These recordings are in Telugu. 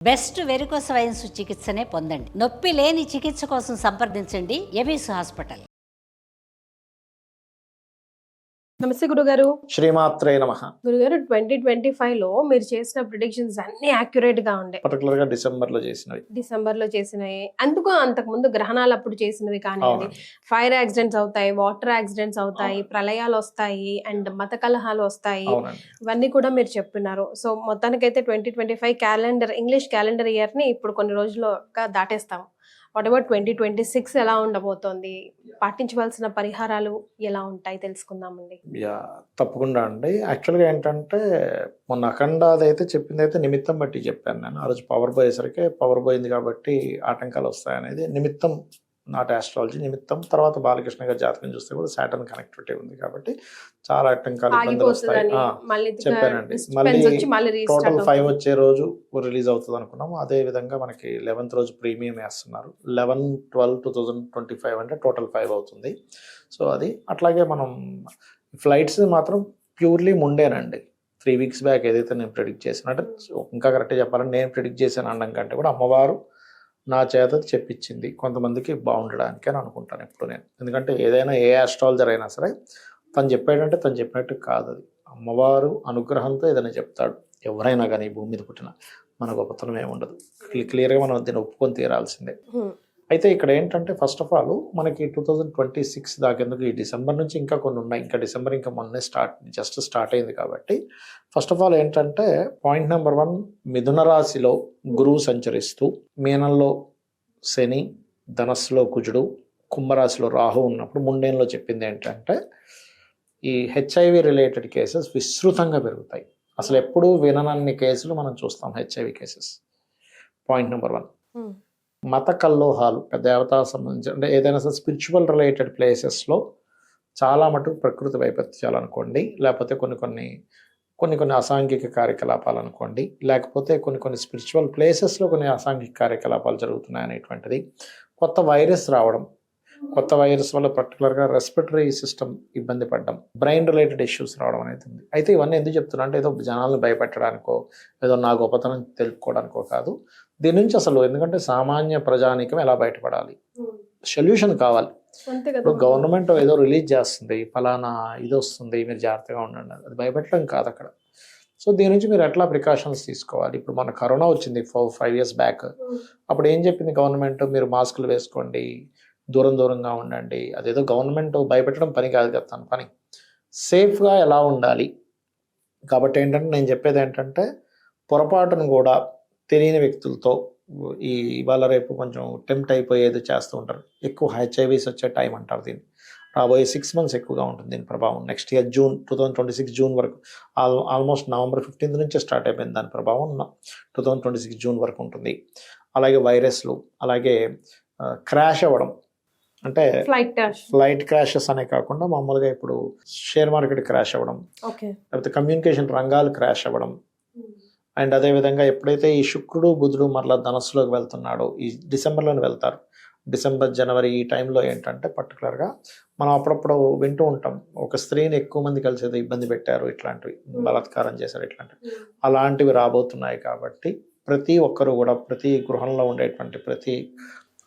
బెస్ట్ వెరికోస్ వెయిన్స్ చికిత్సనే పొందండి. నొప్పి లేని చికిత్స కోసం సంప్రదించండి ఎబిస్ హాస్పిటల్. నమస్తే గురుగారు. శ్రీమాత్రే నమః. గురుగారు, 2025 లో మీరు చేసిన ప్రిడిక్షన్స్ అన్ని యాక్యురేట్ గా ఉండే. పర్టికులర్ గా డిసెంబర్ లో చేసినవి అందుకు అంతకు ముందు గ్రహణాలు అప్పుడు చేసినవి కానివ్వండి, ఫైర్ యాక్సిడెంట్స్ అవుతాయి, వాటర్ యాక్సిడెంట్స్ అవుతాయి, ప్రళయాలు వస్తాయి, అండ్ మత కలహాలు వస్తాయి, ఇవన్నీ కూడా మీరు చెప్తున్నారు. సో మొత్తానికైతే 2025 క్యాలెండర్, ఇంగ్లీష్ క్యాలెండర్ ఇయర్ ని ఇప్పుడు కొన్ని రోజులుగా దాటేస్తాం. వాట్ ఎవర్ 2026 ఎలా ఉండబోతోంది, పాటించవలసిన పరిహారాలు ఎలా ఉంటాయి తెలుసుకుందామండి. తప్పకుండా అండి. యాక్చువల్గా ఏంటంటే మొన్న అఖండాది అయితే చెప్పింది అయితే నిమిత్తం బట్టి చెప్పాను నేను. ఆ రోజు పవర్ పోయేసరికి పవర్ పోయింది కాబట్టి ఆటంకాలు వస్తాయనేది నిమిత్తం, నాట్ ఆస్ట్రాలజీ నిమిత్తం. తర్వాత బాలకృష్ణ గారి జాతకం చూస్తే కూడా సాటర్న్ కనెక్టివిటీ ఉంది కాబట్టి చాలా ఆటంకాలు, ఇబ్బందులు వస్తాయి చెప్పానండి. మళ్ళీ టోటల్ 5 వచ్చే రోజు రిలీజ్ అవుతుంది అనుకున్నాము. అదే విధంగా మనకి 11th రోజు ప్రీమియం వేస్తున్నారు. 11/12/2025 అంటే టోటల్ 5 అవుతుంది. సో అది అట్లాగే మనం ఫ్లైట్స్ మాత్రం ప్యూర్లీ ముండేనండి. 3 weeks బ్యాక్ ఏదైతే నేను ప్రిడిక్ట్ చేశాను, అంటే ఇంకా కరెక్ట్గా చెప్పాలంటే నేను ప్రిడిక్ట్ చేశాను అనడం కంటే కూడా అమ్మవారు నా చేత చెప్పించింది కొంతమందికి బాగుండడానికి అని అనుకుంటాను ఎప్పుడు నేను. ఎందుకంటే ఏదైనా ఏ ఆస్ట్రాలజర్ అయినా సరే తను చెప్పాడంటే తను చెప్పినట్టు కాదు, అది అమ్మవారు అనుగ్రహంతో ఏదైనా చెప్తాడు. ఎవరైనా కానీ భూమి మీద పుట్టిన మన గొప్పతనం ఏముండదు, క్లియర్గా మనం దీన్ని ఒప్పుకొని తీరాల్సిందే. అయితే ఇక్కడ ఏంటంటే ఫస్ట్ ఆఫ్ ఆల్ మనకి 2026 దాకెందుకు, ఈ డిసెంబర్ నుంచి ఇంకా కొన్ని ఉన్నాయి. ఇంకా డిసెంబర్ ఇంకా మొన్నే జస్ట్ స్టార్ట్ అయింది కాబట్టి ఫస్ట్ ఆఫ్ ఆల్ ఏంటంటే పాయింట్ నెంబర్ 1, మిథున రాశిలో గురువు సంచరిస్తూ, మీనంలో శని, ధనస్సులో కుజుడు, కుంభరాశిలో రాహు ఉన్నప్పుడు ముండేన్లో చెప్పింది ఏంటంటే ఈ HIV రిలేటెడ్ కేసెస్ విస్తృతంగా పెరుగుతాయి. అసలు ఎప్పుడూ విననన్ని కేసులు మనం చూస్తాం HIV కేసెస్. Point number 1. మత కల్లోహాలు, దేవతా సంబంధించి అంటే ఏదైనా సరే స్పిరిచువల్ రిలేటెడ్ ప్లేసెస్లో చాలా మటుకు ప్రకృతి వైపత్యాలు అనుకోండి, లేకపోతే కొన్ని అసాంఘిక కార్యకలాపాలు అనుకోండి, లేకపోతే కొన్ని స్పిరిచువల్ ప్లేసెస్లో కొన్ని అసాంఘిక కార్యకలాపాలు జరుగుతున్నాయి అనేటువంటిది. కొత్త వైరస్ రావడం, కొత్త వైరస్ వల్ల పర్టికులర్గా రెస్పిరేటరీ సిస్టమ్ ఇబ్బంది పడడం, బ్రెయిన్ రిలేటెడ్ ఇష్యూస్ రావడం అనేది ఉంది. అయితే ఇవన్నీ ఎందుకు చెప్తున్నా అంటే ఏదో జనాలను భయపెట్టడానికో ఏదో నా గొప్పతనం తెలుపుకోవడానికో కాదు. దీని నుంచి అసలు ఎందుకంటే సామాన్య ప్రజానీకం ఎలా బయటపడాలి, సొల్యూషన్ కావాలి. ఇప్పుడు గవర్నమెంట్ ఏదో రిలీజ్ చేస్తుంది, ఫలానా ఇది వస్తుంది, మీరు జాగ్రత్తగా ఉండండి, అది భయపెట్టడం కాదు అక్కడ. సో దీని నుంచి మీరు ఎట్లా ప్రికాషన్స్ తీసుకోవాలి. ఇప్పుడు మన కరోనా వచ్చింది 5 years బ్యాక్. అప్పుడు ఏం చెప్పింది గవర్నమెంట్, మీరు మాస్కులు వేసుకోండి, దూరంగా ఉండండి. అదేదో గవర్నమెంట్ భయపెట్టడం పని కాదు కదా, తన పని సేఫ్గా ఎలా ఉండాలి. కాబట్టి ఏంటంటే నేను చెప్పేది ఏంటంటే పొరపాటును కూడా తెలియని వ్యక్తులతో ఇవాళ రేపు కొంచెం టెంప్ట్ అయిపోయేది చేస్తూ ఉంటారు. ఎక్కువ HIVs వచ్చే టైం అంటారు దీన్ని. రాబోయే 6 months ఎక్కువగా ఉంటుంది దీని ప్రభావం. నెక్స్ట్ ఇయర్ 2026 జూన్ వరకు, ఆల్మోస్ట్ November 15th నుంచే స్టార్ట్ అయిపోయింది దాని ప్రభావం. 2026 జూన్ వరకు ఉంటుంది. అలాగే వైరస్లు, అలాగే క్రాష్ అవ్వడం, అంటే ఫ్లైట్ క్రాషెస్ అనే కాకుండా మామూలుగా ఇప్పుడు షేర్ మార్కెట్ క్రాష్ అవ్వడం, లేకపోతే కమ్యూనికేషన్ రంగాలు క్రాష్ అవ్వడం. అండ్ అదేవిధంగా ఎప్పుడైతే ఈ శుక్రుడు బుధుడు మరలా ధనస్సులోకి వెళ్తున్నాడో, ఈ డిసెంబర్లోనే వెళ్తారు, డిసెంబర్ జనవరి ఈ టైంలో ఏంటంటే పర్టికులర్గా మనం అప్పుడప్పుడు వింటూ ఉంటాం, ఒక స్త్రీని ఎక్కువ మంది కలిసి ఇబ్బంది పెట్టారు, ఇట్లాంటివి బలాత్కారం చేశారు, ఇట్లాంటివి అలాంటివి రాబోతున్నాయి. కాబట్టి ప్రతి ఒక్కరు కూడా ప్రతి గృహంలో ఉండేటువంటి ప్రతి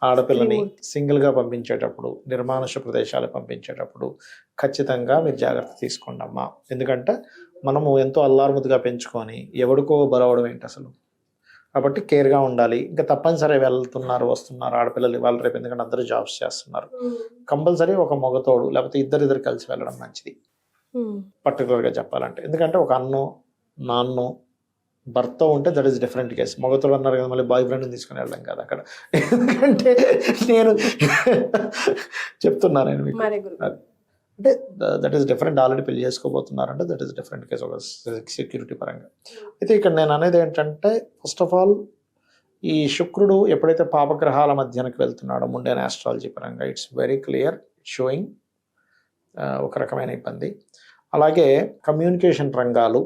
ఆడపిల్లని సింగిల్గా పంపించేటప్పుడు, నిర్మానుష ప్రదేశాలు పంపించేటప్పుడు ఖచ్చితంగా మీరు జాగ్రత్త తీసుకోండి అమ్మా. ఎందుకంటే మనము ఎంతో అల్లారుముద్దుగా పెంచుకొని ఎవడికో బలవడం ఏంటి అసలు. కాబట్టి కేర్గా ఉండాలి. ఇంకా తప్పనిసరి వెళ్తున్నారు వస్తున్నారు ఆడపిల్లలు ఇవాళ రేపు, ఎందుకంటే అందరూ జాబ్స్ చేస్తున్నారు. కంపల్సరీ ఒక మగతోడు లేకపోతే ఇద్దరు కలిసి వెళ్ళడం మంచిది పర్టికులర్గా చెప్పాలంటే. ఎందుకంటే ఒక అన్నో నాన్నో భర్త ఉంటే దట్ ఈస్ డిఫరెంట్ కేసు. మగతోడు అన్నారు కదా, మళ్ళీ బాయ్ ఫ్రెండ్ని తీసుకుని వెళ్ళడం కాదు అక్కడ. ఎందుకంటే నేను చెప్తున్నాను నేను మీకు, అంటే దట్ ఈస్ డిఫరెంట్. ఆల్రెడీ పెళ్లి చేసుకోబోతున్నారంటే దట్ ఈస్ డిఫరెంట్ కేసు ఒక సెక్యూరిటీ పరంగా. అయితే ఇక్కడ నేను అనేది ఏంటంటే ఫస్ట్ ఆఫ్ ఆల్ ఈ శుక్రుడు ఎప్పుడైతే పాపగ్రహాల మధ్యానికి వెళ్తున్నాడో ముండేన్ ఆస్ట్రాలజీ పరంగా ఇట్స్ వెరీ క్లియర్ షోయింగ్ ఒక రకమైన ఇబ్బంది. అలాగే కమ్యూనికేషన్ రంగాలు,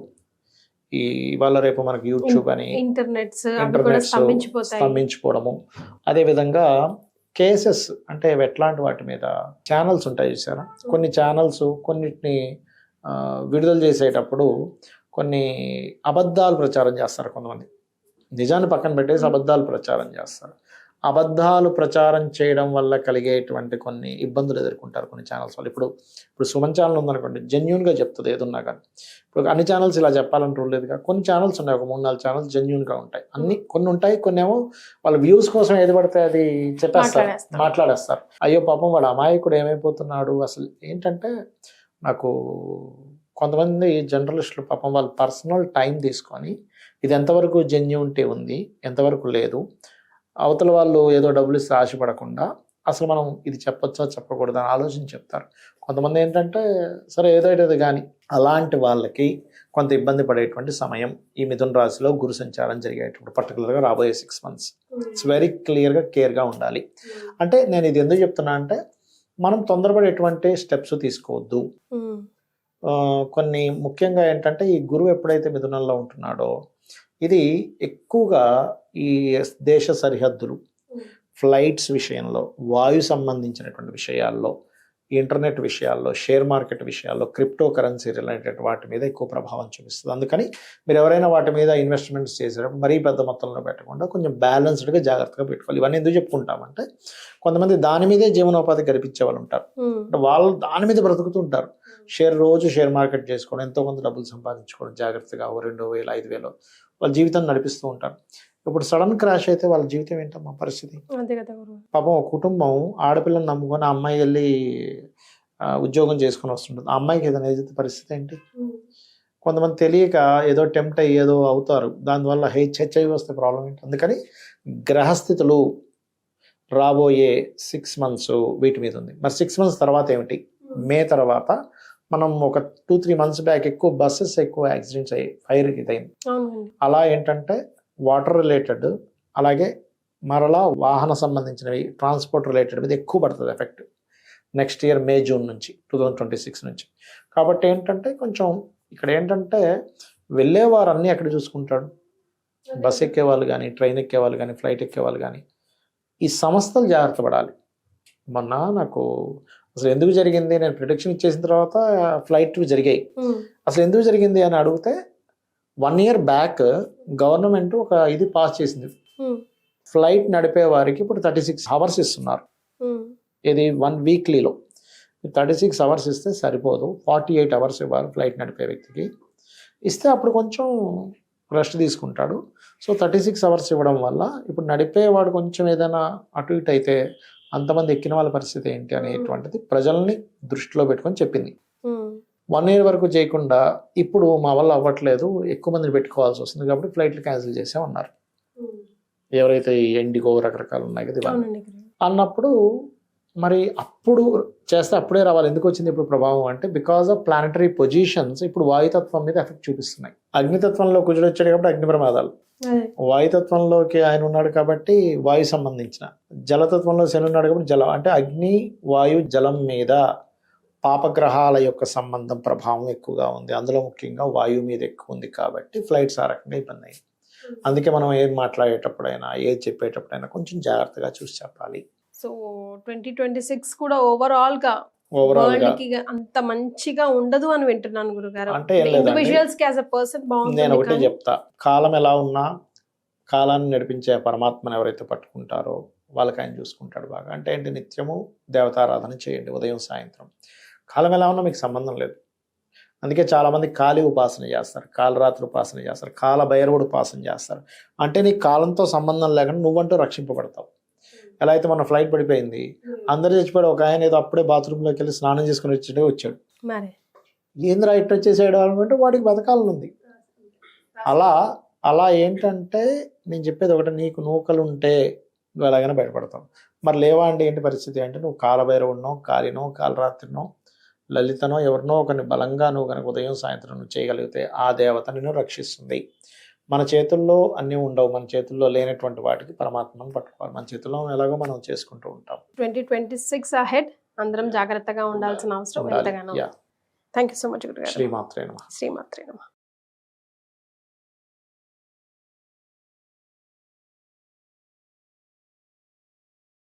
ఈ ఇవాళ రేపు మనకు యూట్యూబ్ అని ఇంటర్నెట్ స్తంభించిపోవడము, అదేవిధంగా కేసెస్ అంటే ఎట్లాంటి వాటి మీద ఛానల్స్ ఉంటాయి చూసారా, కొన్ని ఛానల్స్ కొన్నిటిని విడుదల చేసేటప్పుడు కొన్ని అబద్ధాలు ప్రచారం చేస్తారు కొంతమంది. నిజాన్ని పక్కన పెట్టేసి అబద్ధాలు ప్రచారం చేస్తారు. అబద్ధాలు ప్రచారం చేయడం వల్ల కలిగేటువంటి కొన్ని ఇబ్బందులు ఎదుర్కొంటారు కొన్ని ఛానల్స్ వాళ్ళు. ఇప్పుడు సుమన్ ఛానల్ ఉందనుకోండి, జెన్యున్గా చెప్తుంది ఏదున్నా కానీ. ఇప్పుడు అన్ని ఛానల్స్ ఇలా చెప్పాలని రూల్ లేదుగా, కొన్ని ఛానల్స్ ఉన్నాయి, ఒక 3-4 ఛానల్స్ జెన్యున్గా ఉంటాయి. కొన్ని ఉంటాయి, కొన్ని ఏమో వాళ్ళ వ్యూస్ కోసం ఏది పడితే అది చెప్పేస్తారు, మాట్లాడేస్తారు. అయ్యో పాపం వాడు అమాయకుడు ఏమైపోతున్నాడు. అసలు ఏంటంటే నాకు కొంతమంది జర్నలిస్టులు పాపం వాళ్ళు పర్సనల్ టైం తీసుకొని ఇది ఎంతవరకు జెన్యూనిటీ ఉంది, ఎంతవరకు లేదు, అవతల వాళ్ళు ఏదో డబ్బులు ఇస్తే ఆశపడకుండా అసలు మనం ఇది చెప్పొచ్చా చెప్పకూడదు అని ఆలోచన చెప్తారు. కొంతమంది ఏంటంటే సరే ఏదో కానీ అలాంటి వాళ్ళకి కొంత ఇబ్బంది పడేటువంటి సమయం ఈ మిథున రాశిలో గురు సంచారం జరిగేటప్పుడు, పర్టికులర్గా రాబోయే 6 months. ఇట్స్ వెరీ క్లియర్గా కేర్గా ఉండాలి. అంటే నేను ఇది ఎందుకు చెప్తున్నా అంటే మనం తొందరపడి ఎటువంటి స్టెప్స్ తీసుకోవద్దు. కొన్ని ముఖ్యంగా ఏంటంటే ఈ గురువు ఎప్పుడైతే మిథునంలో ఉంటున్నాడో ఇది ఎక్కువగా ఈ దేశ సరిహద్దులు, ఫ్లైట్స్ విషయంలో, వాయు సంబంధించినటువంటి విషయాల్లో, ఇంటర్నెట్ విషయాల్లో, షేర్ మార్కెట్ విషయాల్లో, క్రిప్టో కరెన్సీ రిలేటెడ్ వాటి మీద ఎక్కువ ప్రభావం చూపిస్తుంది. అందుకని మీరు ఎవరైనా వాటి మీద ఇన్వెస్ట్మెంట్స్ చేసేటప్పుడు మరీ పెద్ద మొత్తంలో పెట్టకుండా కొంచెం బ్యాలెన్స్డ్గా జాగ్రత్తగా పెట్టుకోవాలి. ఇవన్నీ ఎందుకు చెప్పుకుంటామంటే కొంతమంది దాని మీదే జీవనోపాధి కల్పించే వాళ్ళు ఉంటారు, అంటే వాళ్ళు దాని మీద బ్రతుకుతుంటారు. రోజు షేర్ మార్కెట్ చేసుకోవడం, ఎంతో కొంత డబ్బులు సంపాదించుకోవడం, జాగ్రత్తగా 2,000 5,000 వాళ్ళ జీవితం నడిపిస్తూ ఉంటారు. ఇప్పుడు సడన్ క్రాష్ అయితే వాళ్ళ జీవితం ఏంటమ్మా పరిస్థితి? పాపం ఒక కుటుంబం ఆడపిల్లని నమ్ముకొని ఆ అమ్మాయి వెళ్ళి ఉద్యోగం చేసుకొని వస్తుంటుంది. ఆ అమ్మాయికి ఏదైనా ఏదైతే పరిస్థితి ఏంటి? కొంతమంది తెలియక ఏదో టెంప్ట్ అయ్యి ఏదో అవుతారు, దానివల్ల హెచ్ఐవి వస్తే ప్రాబ్లం ఏంటి? అందుకని గ్రహస్థితులు రాబోయే 6 months వీటి మీద ఉంది. మరి 6 months తర్వాత ఏమిటి? మే తర్వాత మనం ఒక 2-3 months బ్యాక్ ఎక్కువ బస్సెస్ ఎక్కువ యాక్సిడెంట్స్ అయ్యాయి, ఫైర్ ఇదైంది. అలా ఏంటంటే వాటర్ రిలేటెడ్, అలాగే మరలా వాహన సంబంధించినవి, ట్రాన్స్పోర్ట్ రిలేటెడ్ మీద ఎక్కువ పడుతుంది effect next year May June నుంచి 2026 నుంచి. కాబట్టి ఏంటంటే కొంచెం ఇక్కడ ఏంటంటే వెళ్ళేవారు అన్నీ ఎక్కడ చూసుకుంటాడు? బస్ ఎక్కేవాళ్ళు కానీ, ట్రైన్ ఎక్కేవాళ్ళు కానీ, ఫ్లైట్ ఎక్కేవాళ్ళు కానీ, ఈ సంస్థలు జాగ్రత్త పడాలి. మొన్న నాకు అసలు ఎందుకు జరిగింది, నేను ప్రిడిక్షన్ ఇచ్చేసిన తర్వాత ఫ్లైట్ జరిగాయి, అసలు ఎందుకు జరిగింది అని అడిగితే 1 year బ్యాక్ గవర్నమెంట్ ఒక ఇది పాస్ చేసింది, ఫ్లైట్ నడిపే వారికి ఇప్పుడు 36 hours ఇస్తున్నారు. ఇది 1 weeklyలో 36 hours ఇస్తే సరిపోదు, 48 hours ఇవ్వాలి ఫ్లైట్ నడిపే వ్యక్తికి. ఇస్తే అప్పుడు కొంచెం రెస్ట్ తీసుకుంటాడు. సో 36 hours ఇవ్వడం వల్ల ఇప్పుడు నడిపేవాడు కొంచెం ఏదైనా అటు ఇటు అయితే అంతమంది ఎక్కిన వాళ్ళ పరిస్థితి ఏంటి అనేటువంటిది ప్రజల్ని దృష్టిలో పెట్టుకొని చెప్పింది. 1 year వరకు చేయకుండా ఇప్పుడు మా వల్ల అవ్వట్లేదు, ఎక్కువ మందిని పెట్టుకోవాల్సి వస్తుంది కాబట్టి ఫ్లైట్లు క్యాన్సిల్ చేసామన్నారు. ఎవరైతే ఈ ఇండిగో రకరకాలు ఉన్నాయి కదా ఇవన్నీ అన్నప్పుడు మరి అప్పుడు చేస్తే అప్పుడే రావాలి. ఎందుకు వచ్చింది ఇప్పుడు ప్రభావం అంటే బికాస్ ఆఫ్ ప్లానటరీ పొజిషన్స్ ఇప్పుడు వాయుతత్వం మీద ఎఫెక్ట్ చూపిస్తున్నాయి. అగ్నితత్వంలో కుజుడు వచ్చాడు కాబట్టి అగ్ని ప్రమాదాలు, వాయుతత్వంలోకి ఆయన ఉన్నాడు కాబట్టి వాయు సంబంధించిన, జలతత్వంలో శని ఉన్నాడు కాబట్టి జలం, అంటే అగ్ని వాయు జలం మీద పాపగ్రహాల యొక్క సంబంధం ప్రభావం ఎక్కువగా ఉంది. అందులో ముఖ్యంగా వాయువు మీద ఎక్కువ ఉంది కాబట్టి ఫ్లైట్స్ ఆ రకంగా ఇబ్బంది అయింది. అందుకే మనం ఏం మాట్లాడేటప్పుడైనా ఏది చెప్పేటప్పుడైనా కొంచెం జాగ్రత్తగా చూసి చెప్పాలి. సో 2026 కూడా ఓవరాల్ గా అంత మంచిగా ఉండదు అని వింటున్నాను గురుగారు. అంటే నేను ఒకటే చెప్తా, కాలం ఎలా ఉన్నా కాలాన్ని నడిపించే పరమాత్మను ఎవరైతే పట్టుకుంటారో వాళ్ళకి ఆయన చూసుకుంటాడు బాగా. అంటే ఏంటి, నిత్యము దేవతారాధన చేయండి ఉదయం సాయంత్రం. కాలం ఎలా ఉన్నా మీకు సంబంధం లేదు. అందుకే చాలామంది కాళీ ఉపాసన చేస్తారు, కాలరాత్రి ఉపాసన చేస్తారు, కాల భైరవుడు ఉపాసన చేస్తారు. అంటే నీకు కాలంతో సంబంధం లేకుండా నువ్వంటూ రక్షింపబడతావు. ఎలా అయితే మన ఫ్లైట్ పడిపోయింది, అందరు చచ్చిపోయాడు, ఒక ఆయన ఏదో అప్పుడే బాత్రూంలోకి వెళ్ళి స్నానం చేసుకుని వచ్చాడు, ఏంద్రా ఇట్లా వచ్చేసాడు అనుకుంటే వాడికి బతకాలని ఉంది. అలా ఏంటంటే నేను చెప్పేది ఒకటి, నీకు నూకలు ఉంటే నువ్వు ఎలాగైనా బయటపడతావు. మరి లేవా అండి ఏంటి పరిస్థితి అంటే నువ్వు కాలభైరవుడినో, కాలినో, కాలరాత్రినో, లలితనో ఎవరినో ఒకరిని బలంగా నువ్వు కనుక ఉదయం సాయంత్రం నువ్వు చేయగలిగితే ఆ దేవత నిన్ను రక్షిస్తుంది. మన చేతుల్లో అన్నీ ఉండవు, మన చేతుల్లో లేనటువంటి వాటికి పరమాత్మను పట్టుకోవాలి. మన చేతుల్లో ఎలాగో మనం చేసుకుంటూ ఉంటాం. 2026 అహెడ్ అందరం జాగ్రత్తగా ఉండాల్సిన అవసరం ఎంతగానో. Thank you so much. శ్రీమాత్రే నమః. శ్రీమాత్రే నమః.